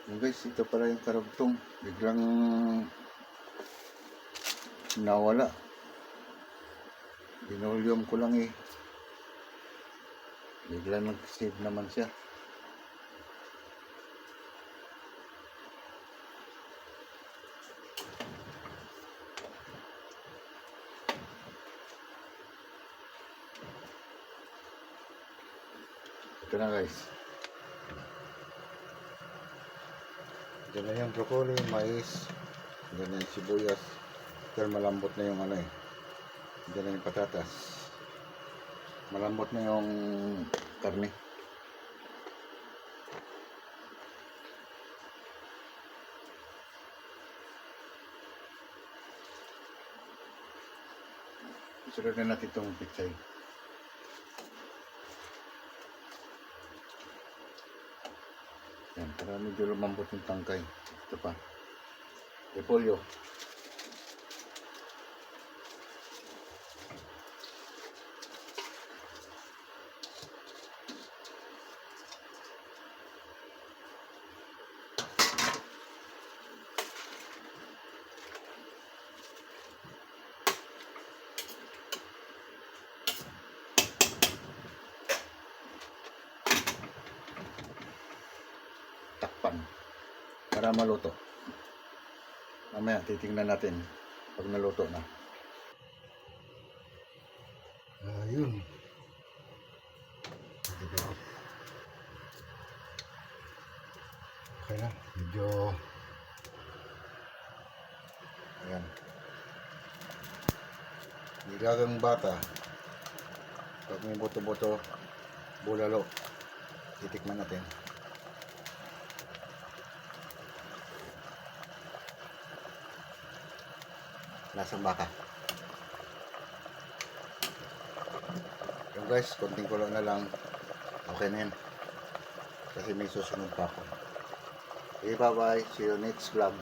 Yung guys, ito pala yung karugtong. Biglang nawala. Binulyum ko lang eh. Biglang nag-save naman siya. Ito na guys. Diyan na yung broccoli, mais. Diyan na yung sibuyas. Pero malambot na yung ano eh. Diyan na yung patatas. Malambot na yung karne. Sunod na natin itong pitsay. Yan, para medyo lumambot yung tangkay. Ito pa. Repolyo. Takpan para maluto. Mamaya titingnan natin pag naluto na. Ayun. Okay na, medyo ayan. Nilagang bata pag may buto-buto bulalo, titikman natin. Lasang baka. Yung guys, konting kulo na lang. Okay na yun. Kasi may susunod pa ako. Okay, bye bye. See you next vlog.